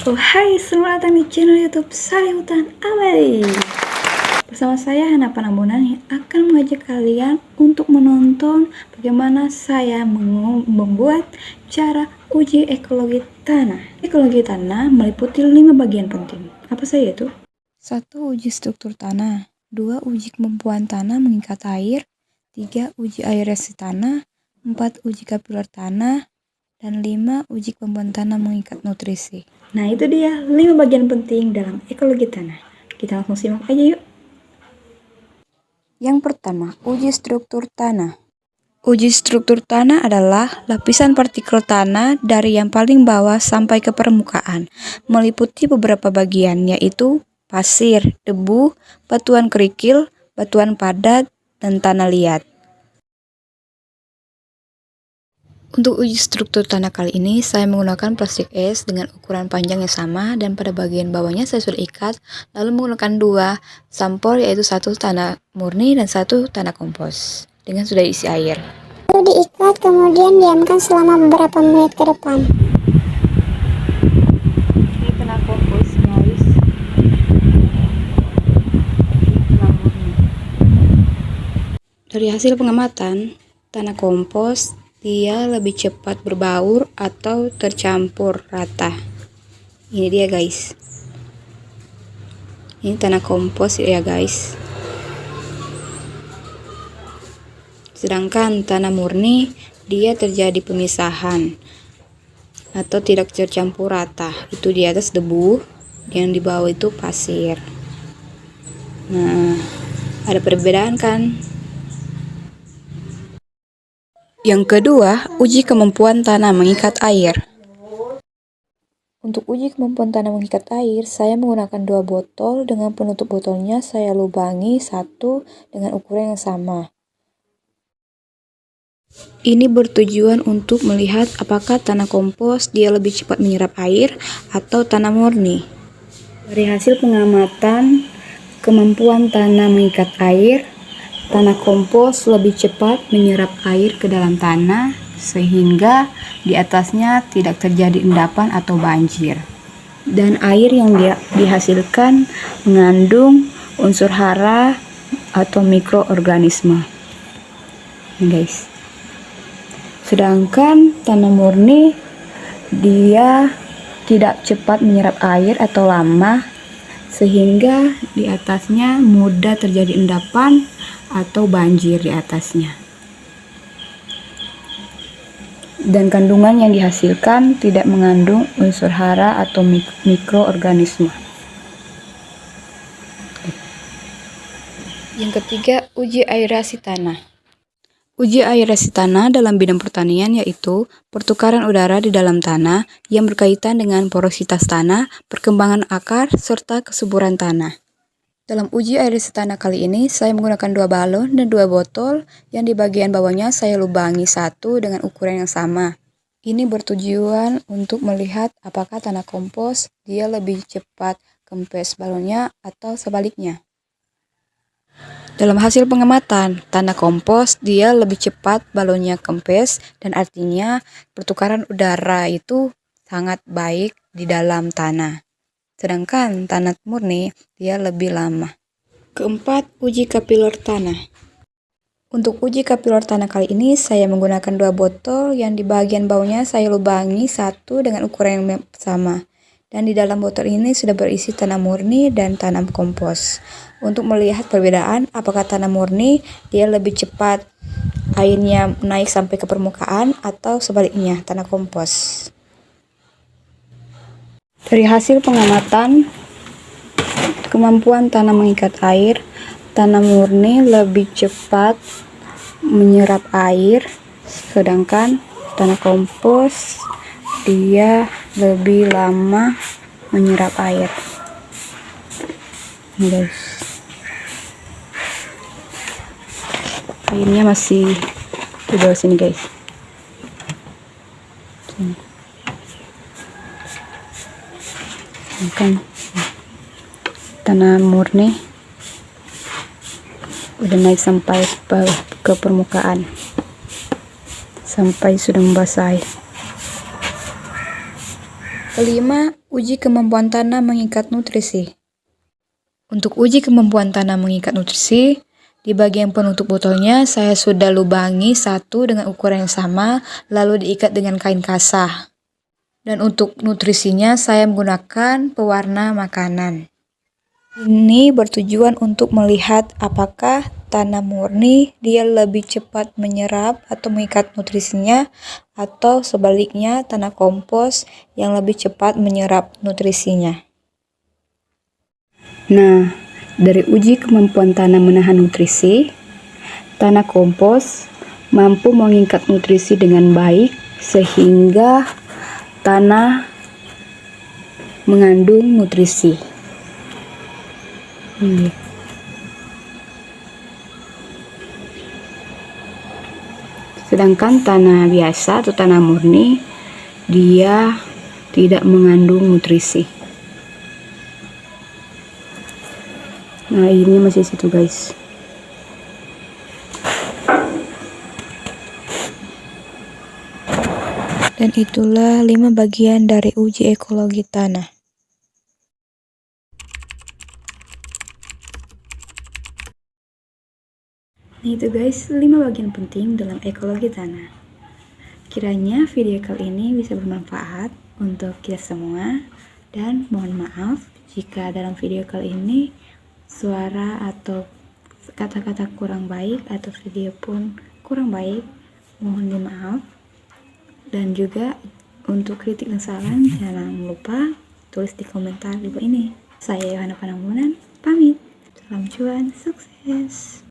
Oh hai, selamat datang di channel YouTube Salihutan Ameli. Bersama saya Hana Panambunan yang akan mengajak kalian untuk menonton bagaimana saya membuat cara uji ekologi tanah. Ekologi tanah meliputi 5 bagian penting. Apa saja itu? 1. Uji struktur tanah. 2. Uji kemampuan tanah mengikat air. 3. Uji aerasi tanah. 4. Uji kapiler tanah. Dan 5. Uji kemampuan tanah mengikat nutrisi. Nah itu dia 5 bagian penting dalam ekologi tanah. Kita langsung simak aja yuk. Yang pertama, uji struktur tanah. Uji struktur tanah adalah lapisan partikel tanah dari yang paling bawah sampai ke permukaan, meliputi beberapa bagian yaitu pasir, debu, batuan kerikil, batuan padat, dan tanah liat. Untuk uji struktur tanah kali ini, saya menggunakan plastik es dengan ukuran panjang yang sama dan pada bagian bawahnya saya sudah ikat, lalu menggunakan 2 sampel yaitu 1 tanah murni dan 1 tanah kompos dengan sudah isi air. Lalu diikat kemudian diamkan selama beberapa menit ke depan. Ini tanah kompos guys. Dari hasil pengamatan, tanah kompos dia lebih cepat berbaur atau tercampur rata. Ini dia guys. Ini tanah kompos ya guys. Sedangkan tanah murni dia terjadi pemisahan atau tidak tercampur rata. Itu di atas debu, yang di bawah itu pasir. Nah, ada perbedaan kan? Yang kedua, uji kemampuan tanah mengikat air. Untuk uji kemampuan tanah mengikat air, saya menggunakan 2 botol dengan penutup botolnya saya lubangi 1 dengan ukuran yang sama. Ini bertujuan untuk melihat apakah tanah kompos dia lebih cepat menyerap air atau tanah murni. Dari hasil pengamatan kemampuan tanah mengikat air, tanah kompos lebih cepat menyerap air ke dalam tanah sehingga di atasnya tidak terjadi endapan atau banjir. Dan air yang dihasilkan mengandung unsur hara atau mikroorganisme. Nih guys. Sedangkan tanah murni dia tidak cepat menyerap air atau lama sehingga di atasnya mudah terjadi endapan atau banjir di atasnya. Dan kandungan yang dihasilkan tidak mengandung unsur hara atau mikroorganisme. Yang ketiga, uji aerasi tanah. Uji aerasi tanah dalam bidang pertanian yaitu pertukaran udara di dalam tanah yang berkaitan dengan porositas tanah, perkembangan akar, serta kesuburan tanah. Dalam uji aerasi tanah kali ini, saya menggunakan 2 balon dan 2 botol yang di bagian bawahnya saya lubangi 1 dengan ukuran yang sama. Ini bertujuan untuk melihat apakah tanah kompos dia lebih cepat kempes balonnya atau sebaliknya. Dalam hasil pengamatan, tanah kompos dia lebih cepat balonnya kempes dan artinya pertukaran udara itu sangat baik di dalam tanah. Sedangkan tanah murni dia lebih lama. Keempat, uji kapiler tanah. Untuk uji kapiler tanah kali ini saya menggunakan 2 botol yang di bagian bawahnya saya lubangi 1 dengan ukuran yang sama. Dan di dalam botol ini sudah berisi tanah murni dan tanah kompos. Untuk melihat perbedaan apakah tanah murni dia lebih cepat airnya naik sampai ke permukaan atau sebaliknya tanah kompos. Dari hasil pengamatan kemampuan tanah mengikat air, tanah murni lebih cepat menyerap air, sedangkan tanah kompos dia lebih lama menyerap air. Nih guys, airnya masih di bawah sini guys. Sini. Kan tanah murni udah naik sampai ke permukaan, sampai sudah membasahi. Kelima, Uji kemampuan tanah mengikat nutrisi. Untuk uji kemampuan tanah mengikat nutrisi, di bagian penutup botolnya saya sudah lubangi satu dengan ukuran yang sama, lalu diikat dengan kain kasah. Dan untuk nutrisinya saya menggunakan pewarna makanan. Ini bertujuan untuk melihat apakah tanah murni dia lebih cepat menyerap atau mengikat nutrisinya, atau sebaliknya tanah kompos yang lebih cepat menyerap nutrisinya. Nah, dari uji kemampuan tanah menahan nutrisi, tanah kompos mampu mengikat nutrisi dengan baik sehingga tanah mengandung nutrisi. Sedangkan tanah biasa atau tanah murni dia tidak mengandung nutrisi. Nah, ini masih situ guys. Dan itulah 5 bagian dari uji ekologi tanah. Nah itu guys, 5 bagian penting dalam ekologi tanah. Kiranya video kali ini bisa bermanfaat untuk kita semua, dan mohon maaf jika dalam video kali ini suara atau kata-kata kurang baik atau video pun kurang baik, mohon dimaaf. Dan juga untuk kritik dan saran jangan lupa tulis di komentar di bawah ini. Saya Yohana Panambunan pamit. Salam cuan, sukses.